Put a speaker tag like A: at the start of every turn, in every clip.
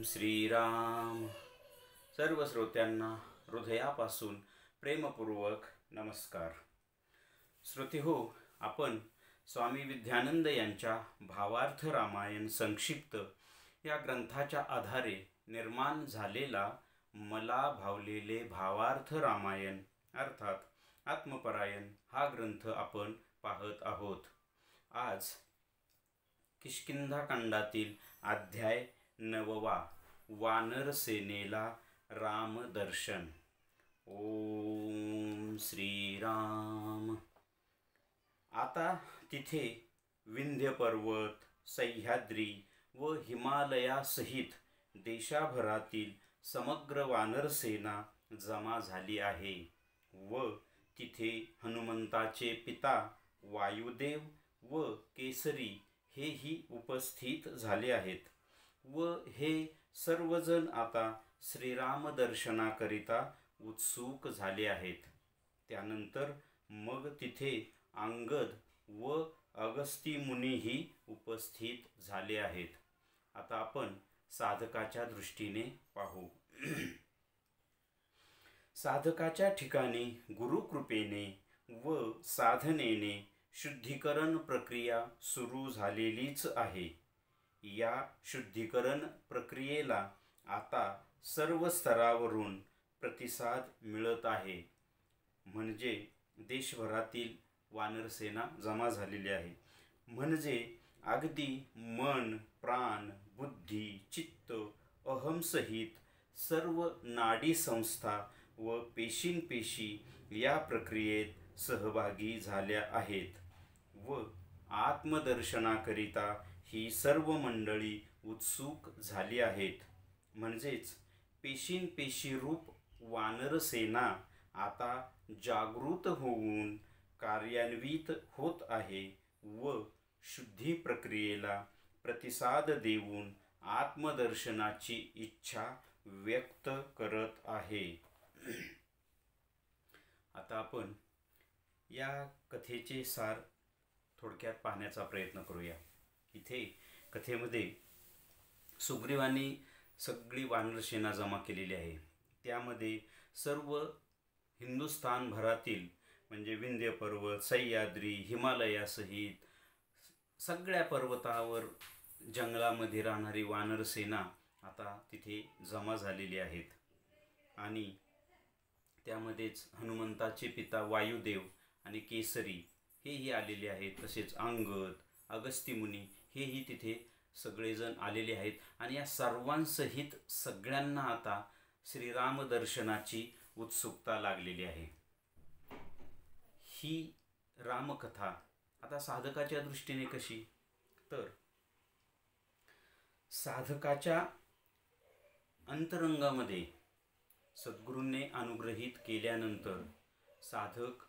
A: श्रीराम. सर्व श्रोत्यांना हृदयापासून प्रेमपूर्वक नमस्कार. श्रोतेहो, आपण स्वामी विद्यानंद यांच्या भावार्थ रामायण संक्षिप्त या ग्रंथाच्या आधारे निर्माण झालेला मला भावलेले भावार्थ रामायण अर्थात आत्मपरायण हा ग्रंथ आपण पाहत आहोत. आज किष्किंधाकांडातील अध्याय 9वा, वानर सेनेला रामदर्शन. ओम श्रीराम. आता तिथे विंध्य पर्वत, सह्याद्री व हिमालयासहित देशाभरातील समग्र वानरसेना जमा झाली आहे व तिथे हनुमंताचे पिता वायुदेव व केसरी हेही उपस्थित झाले आहेत व हे सर्वजण आता श्रीराम दर्शनाकरिता उत्सुक झाले आहेत. त्यानंतर मग तिथे अंगद व अगस्ती मुनीही उपस्थित झाले आहेत. आता आपण साधकाच्या दृष्टीने पाहू. साधकाच्या ठिकाणी गुरुकृपेने व साधनेने शुद्धीकरण प्रक्रिया सुरू झालेलीच आहे. या शुद्धीकरण प्रक्रियेला आता सर्व स्तरावरून प्रतिसाद मिळत आहे. म्हणजे देशभरातील वानरसेना जमा झालेली आहे. म्हणजे अगदी मन, प्राण, बुद्धी, चित्त, अहमसहित सर्व नाडी संस्था व पेशींपेशी या प्रक्रियेत सहभागी झाल्या आहेत व आत्मदर्शनाकरिता ही सर्व मंडळी उत्सुक झाली आहेत. म्हणजेच पेशींपेशी रूप वानरसेना आता जागृत होऊन कार्यान्वित होत आहे व शुद्धी प्रक्रियेला प्रतिसाद देऊन आत्मदर्शनाची इच्छा व्यक्त करत आहे. आता आपण या कथेचे सार थोडक्यात पाहण्याचा प्रयत्न करूया. इथे कथेमध्ये सुग्रीवाने सगळी वानरसेना जमा केलेली आहे. त्यामध्ये सर्व हिंदुस्थानभरातील म्हणजे विंध्य पर्वत, सह्याद्री, हिमालयासहित सगळ्या पर्वतावर जंगलामध्ये राहणारी वानरसेना आता तिथे जमा झालेली आहेत. आणि त्यामध्येच हनुमंताचे पिता वायुदेव आणि केसरी हेही आलेले आहेत. तसेच अंगद, अगस्ती मुनी हेही तिथे सगळेजण आलेले आहेत. आणि या सर्वांसहित सगळ्यांना आता श्रीराम दर्शनाची उत्सुकता लागलेली आहे. ही रामकथा आता साधकाच्या दृष्टीने कशी, तर साधकाच्या अंतरंगामध्ये सद्गुरूंनी अनुग्रहित केल्यानंतर साधक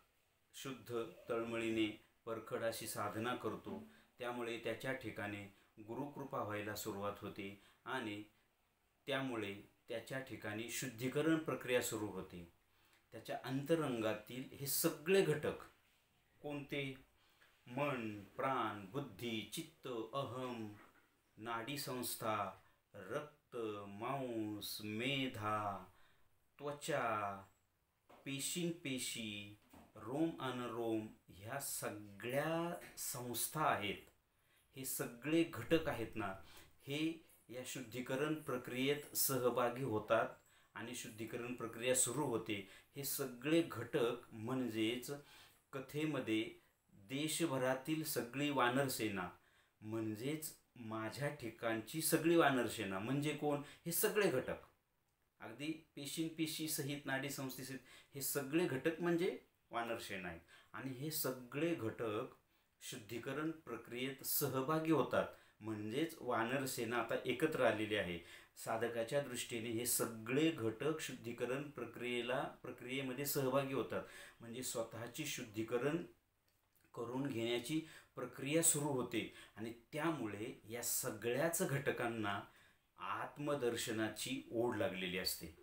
A: शुद्ध तळमळीने परखड अशी साधना करतो. त्यामुळे त्याच्या ठिकाणी गुरुकृपा व्हायला सुरुवात होते आणि त्यामुळे त्याच्या ठिकाणी शुद्धीकरण प्रक्रिया सुरू होते. त्याच्या अंतरंगातील हे सगळे घटक कोणते, मन, प्राण, बुद्धी, चित्त, अहम, नाडी संस्था, रक्त, मांस, मेधा, त्वचा, पेशींपेशी, रोम अनुरोम ह्या सगळ्या संस्था आहेत. हे सगळे घटक आहेत ना, हे या शुद्धीकरण प्रक्रियेत सहभागी होतात आणि शुद्धीकरण प्रक्रिया सुरू होते. हे सगळे घटक म्हणजेच कथेमध्ये देशभरातील सगळी वानरसेना म्हणजेच माझ्या ठिकाणची सगळी वानरसेना म्हणजे कोण, हे सगळे घटक अगदी पेशींपेशी सहित नाडी संस्थेसहित हे सगळे घटक म्हणजे वानरसेना आहेत. आणि हे सगळे घटक शुद्धीकरण प्रक्रियेत सहभागी होतात. म्हणजेच वानरसेना आता एकत्र आलेली आहे. साधकाच्या दृष्टीने हे सगळे घटक शुद्धीकरण प्रक्रियेमध्ये सहभागी होतात. म्हणजे स्वतःची शुद्धीकरण करून घेण्याची प्रक्रिया सुरू होते. आणि त्यामुळे या सगळ्याच घटकांना आत्मदर्शनाची ओढ लागलेली असते.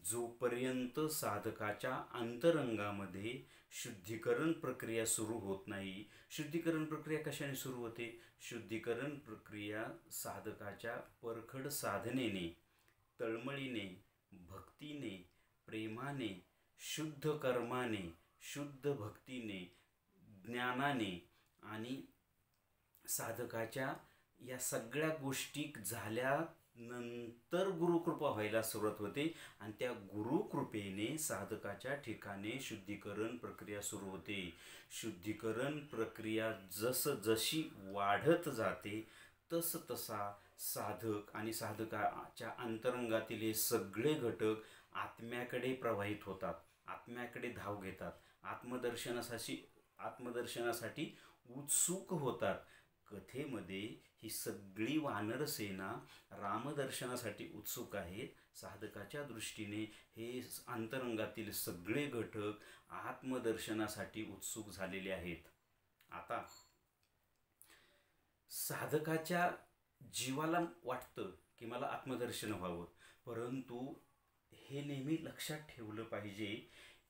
A: जोपर्यंत साधकाच्या अंतरंगामध्ये शुद्धीकरण प्रक्रिया सुरू होत नाही. शुद्धीकरण प्रक्रिया कशाने सुरू होते? शुद्धीकरण प्रक्रिया साधकाच्या परखड साधनेने, तळमळीने, भक्तीने, प्रेमाने, शुद्ध कर्माने, शुद्ध भक्तीने, ज्ञानाने आणि साधकाच्या या सगळ्या गोष्टी झाल्यानंतर गुरुकृपा व्हायला सुरुवात होते आणि त्या गुरुकृपेने साधकाच्या ठिकाणी शुद्धीकरण प्रक्रिया सुरू होते. शुद्धीकरण प्रक्रिया जशी वाढत जाते तसा साधक आणि साधकाच्या अंतरंगातील हे सगळे घटक आत्म्याकडे प्रवाहित होतात, आत्म्याकडे धाव घेतात, आत्मदर्शनासाठी उत्सुक होतात. कथेमध्ये ही सगळी वानरसेना रामदर्शनासाठी उत्सुक आहेत. साधकाच्या दृष्टीने हे अंतरंगातील सगळे घटक आत्मदर्शनासाठी उत्सुक झालेले आहेत. आता साधकाच्या जीवाला वाटतं की मला आत्मदर्शन व्हावं, परंतु हे नेहमी लक्षात ठेवलं पाहिजे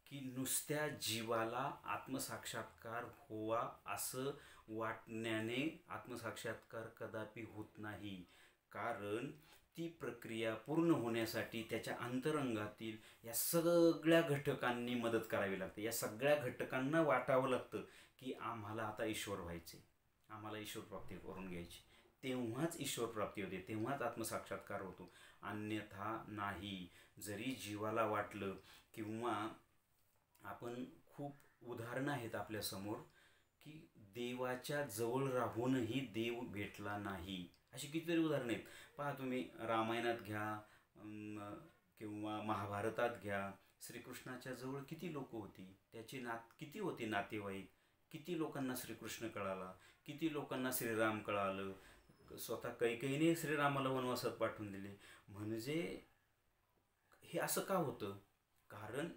A: की नुसत्या जीवाला आत्मसाक्षात्कार व्हावा असं वाटण्याने आत्मसाक्षात्कार कदापि होत नाही. कारण ती प्रक्रिया पूर्ण होण्यासाठी त्याच्या अंतरंगातील या सगळ्या घटकांनी मदत करावी लागते. या सगळ्या घटकांना वाटावं लागतं की आम्हाला आता ईश्वर व्हायचे, आम्हाला ईश्वर प्राप्ती करून घ्यायची. तेव्हाच ईश्वर प्राप्ती होते, तेव्हाच आत्मसाक्षात्कार होतो, अन्यथा नाही. जरी जीवाला वाटलं किंवा आपण खूप उदाहरणं आहेत आपल्यासमोर की देवाच्या जवळ राहूनही देव भेटला नाही, अशी कितीतरी उदाहरणं आहेत. पहा तुम्ही रामायणात घ्या किंवा महाभारतात घ्या. श्रीकृष्णाच्या जवळ किती लोक होती, त्याची किती होती नातेवाईक, किती लोकांना श्रीकृष्ण कळाला, किती लोकांना श्रीराम कळालं. स्वतः कैकेयीने श्रीरामाला वनवासात पाठवून दिले. म्हणजे हे असं का होतं? कारण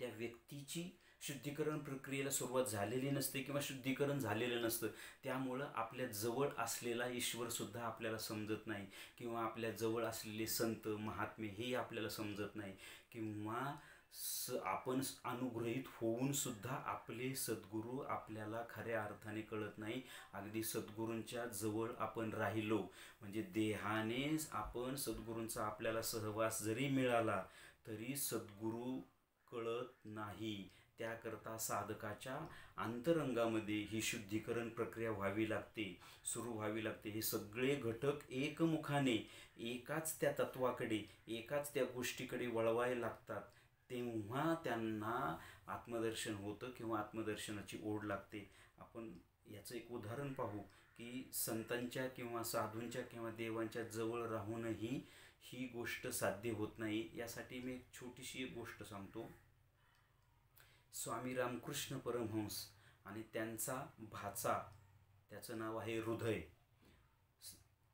A: त्या व्यक्तीची शुद्धीकरण प्रक्रियेला सुरुवात झालेली नसते किंवा शुद्धीकरण झालेलं नसतं. त्यामुळं आपल्या जवळ असलेला ईश्वरसुद्धा आपल्याला समजत नाही किंवा आपल्या जवळ असलेले संत महात्मे हे आपल्याला समजत नाही किंवा आपण अनुग्रहित होऊन सुद्धा आपले सद्गुरू आपल्याला खऱ्या अर्थाने कळत नाही. अगदी सद्गुरूंच्या जवळ आपण राहिलो म्हणजे देहाने आपण सद्गुरूंचा आपल्याला सहवास जरी मिळाला तरी सद्गुरू कळत नाही. त्याकरता साधकाच्या अंतरंगामध्ये ही शुद्धीकरण प्रक्रिया व्हावी लागते, सुरू व्हावी लागते. हे सगळे घटक एकमुखाने एकाच त्या तत्वाकडे, एकाच त्या गोष्टीकडे वळवायला लागतात. तेव्हा त्यांना आत्मदर्शन होतं किंवा आत्मदर्शनाची ओढ लागते. आपण याचं एक उदाहरण पाहू की संतांच्या किंवा साधूंच्या किंवा देवांच्या जवळ राहूनही ही गोष्ट साध्य होत नाही. यासाठी मी एक छोटीशी गोष्ट सांगतो. स्वामी रामकृष्ण परमहंस आणि त्यांचा भाचा, त्याचं नाव आहे हृदय.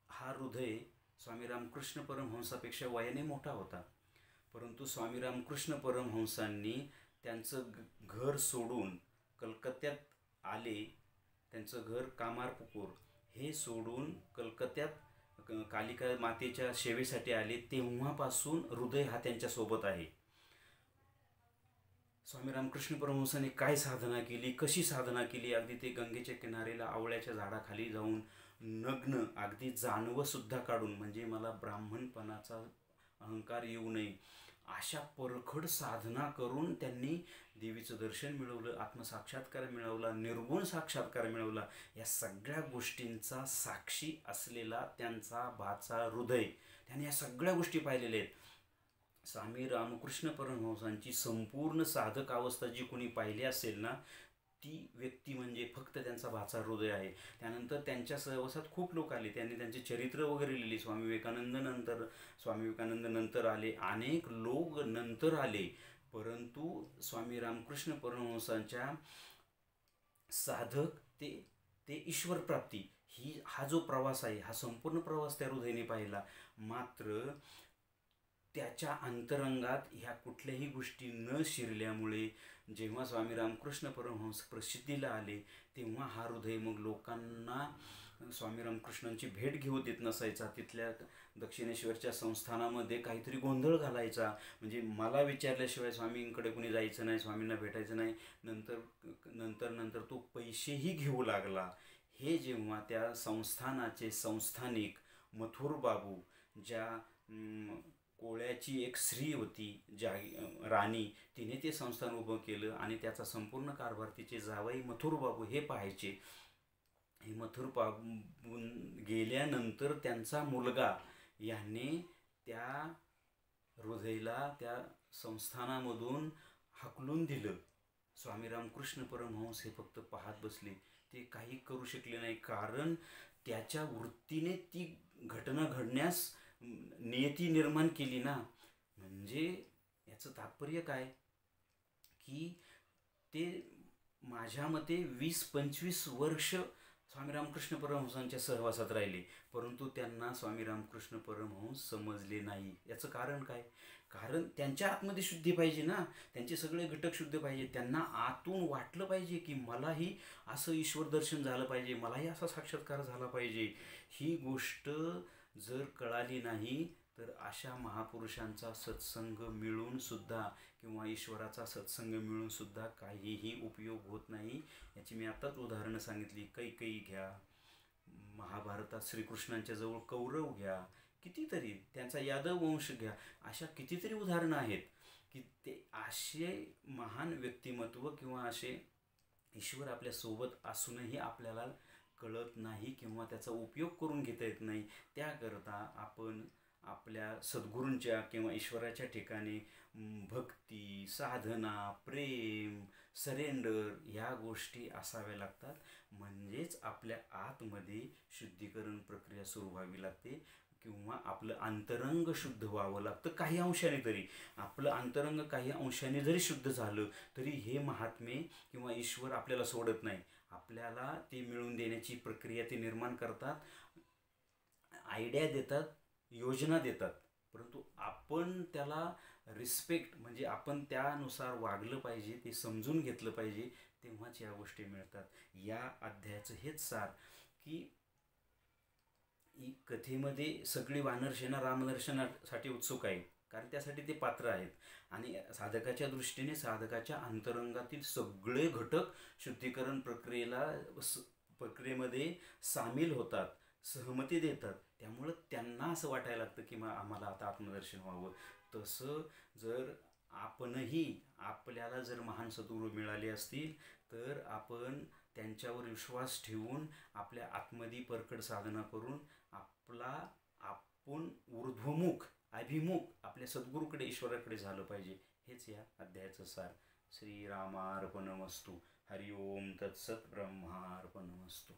A: हा हृदय स्वामी रामकृष्ण परमहंसापेक्षा वयाने मोठा होता, परंतु स्वामी रामकृष्ण परमहंसांनी त्यांचं घर सोडून कलकत्त्यात आले. त्यांचं घर कामारपुकूर हे सोडून कलकत्त्यात कालिका मातेच्या सेवेसाठी आले. तेव्हापासून हृदय हा त्यांच्यासोबत आहे. स्वामी रामकृष्ण परमहंसांनी काय साधना केली, कशी साधना केली, अगदी ते गंगेच्या किनारेला आवळ्याच्या झाडाखाली जाऊन नग्न, अगदी जानवंसुद्धा काढून, म्हणजे मला ब्राह्मणपणाचा अहंकार येऊ नये अशा परखड साधना करून त्यांनी देवीचं दर्शन मिळवलं, आत्मसाक्षात्कार मिळवला, निर्गुण साक्षात्कार मिळवला. या सगळ्या गोष्टींचा साक्षी असलेला त्यांचा भाचा हृदय, त्याने या सगळ्या गोष्टी पाहिलेल्या आहेत. स्वामी रामकृष्ण परमहंसांची संपूर्ण साधक अवस्था जी कोणी पाहिली असेल ना, ती व्यक्ती म्हणजे फक्त त्यांचा भाचा हृदय आहे. त्यानंतर त्यांच्या सहवासात खूप लोक आले, त्यांनी त्यांचे चरित्र वगैरे लिहिली. स्वामी विवेकानंद नंतर आले, अनेक लोक नंतर आले, परंतु स्वामी रामकृष्ण परमहंसांच्या साधक ते ईश्वर प्राप्ती हा जो प्रवास आहे, हा संपूर्ण प्रवास त्या हृदयाने पाहिला. मात्र त्याच्या अंतरंगात ह्या कुठल्याही गोष्टी न शिरल्यामुळे जेव्हा स्वामी रामकृष्ण परमहंस प्रसिद्धीला आले तेव्हा हा हृदय मग लोकांना स्वामी रामकृष्णांची भेट घेऊ देत नसायचा. तिथल्या दक्षिणेश्वरच्या संस्थानामध्ये काहीतरी गोंधळ घालायचा. म्हणजे मला विचारल्याशिवाय स्वामींकडे कुणी जायचं नाही, स्वामींना भेटायचं नाही. नंतर नंतर नंतर तो पैसेही घेऊ लागला. हे जेव्हा त्या संस्थानाचे संस्थानिक मथुर बाबू, ज्या कोळ्याची एक स्त्री होती, ज्या राणी, तिने ते संस्थान उभं केलं आणि त्याचा संपूर्ण कारभार तिचे जावई मथुर बाबू हे पाहायचे. हे मथुर बाबू गेल्यानंतर त्यांचा मुलगा याने त्या हृदयला त्या संस्थानामधून हाकलून दिलं. स्वामी रामकृष्ण परमहंस हे फक्त पाहत बसले, ते काही करू शकले नाही. कारण त्याच्या वृत्तीने ती घटना घडण्यास नियती निर्माण केली ना. म्हणजे याचं तात्पर्य काय की ते माझ्या मते 20-25 वर्ष स्वामी रामकृष्ण परमहंसांच्या सहवासात राहिले, परंतु त्यांना स्वामी रामकृष्ण परमहंस समजले नाही. याचं कारण काय? कारण त्यांच्या आतमध्ये शुद्धी पाहिजे ना, त्यांचे सगळे घटक शुद्ध पाहिजे. त्यांना आतून वाटलं पाहिजे की मलाही असं ईश्वर दर्शन झालं पाहिजे, मलाही असा साक्षात्कार झाला पाहिजे. ही गोष्ट जर कळाली नाही तर अशा महापुरुषांचा सत्संग मिळून सुद्धा किंवा ईश्वराचा सत्संग मिळून सुद्धा काहीही उपयोग होत नाही. याची मी आत्ताच उदाहरणं सांगितली. कैकेयी घ्या, महाभारतात श्रीकृष्णांच्या जवळ कौरव घ्या, कितीतरी त्यांचा यादव वंश घ्या, अशा कितीतरी उदाहरणं आहेत की ते असे महान व्यक्तिमत्व किंवा असे ईश्वर आपल्या सोबत असूनही आपल्याला कळत नाही किंवा त्याचा उपयोग करून घेता येत नाही. त्याकरता आपण आपल्या सद्गुरूंच्या किंवा ईश्वराच्या ठिकाणी भक्ती, साधना, प्रेम, सरेंडर ह्या गोष्टी असाव्या लागतात. म्हणजेच आपल्या आतमध्ये शुद्धीकरण प्रक्रिया सुरू व्हावी लागते किंवा आपलं अंतरंग शुद्ध व्हावं लागतं. काही अंशाने तरी आपलं अंतरंग काही अंशाने जरी शुद्ध झालं तरी हे महात्मे किंवा ईश्वर आपल्याला सोडत नाही. आपल्याला ते मिळवून देण्याची प्रक्रिया ते निर्माण करतात, आयडिया देतात, योजना देतात. परंतु आपण त्याला रिस्पेक्ट म्हणजे आपण त्यानुसार वागलं पाहिजे, ते समजून घेतलं पाहिजे, तेव्हाच या गोष्टी मिळतात. या अध्यायाचं हेच सार की कथेमध्ये सगळी वानरसेना रामदर्शनासाठी उत्सुक आहे, कारण त्यासाठी ते पात्र आहेत. आणि साधकाच्या दृष्टीने साधकाच्या अंतरंगातील सगळे घटक शुद्धीकरण प्रक्रियेमध्ये सामील होतात, सहमती देतात. त्यामुळं त्यांना असं वाटायला लागतं की आम्हाला आता आत्मदर्शन व्हावं. तसं जर आपणही आपल्याला जर महान सद्गुरू मिळाले असतील तर आपण त्यांच्यावर विश्वास ठेवून आपल्या आत्मधी परखड साधना करून आपण ऊर्ध्वमुख अभिमुख आपल्या सद्गुरूकडे ईश्वराकडे झालं पाहिजे. हेच या अध्यायाचं सार. श्रीरामार्पणमस्तु. हरि ओम तत्सत. ब्रह्मार्पणमस्तु.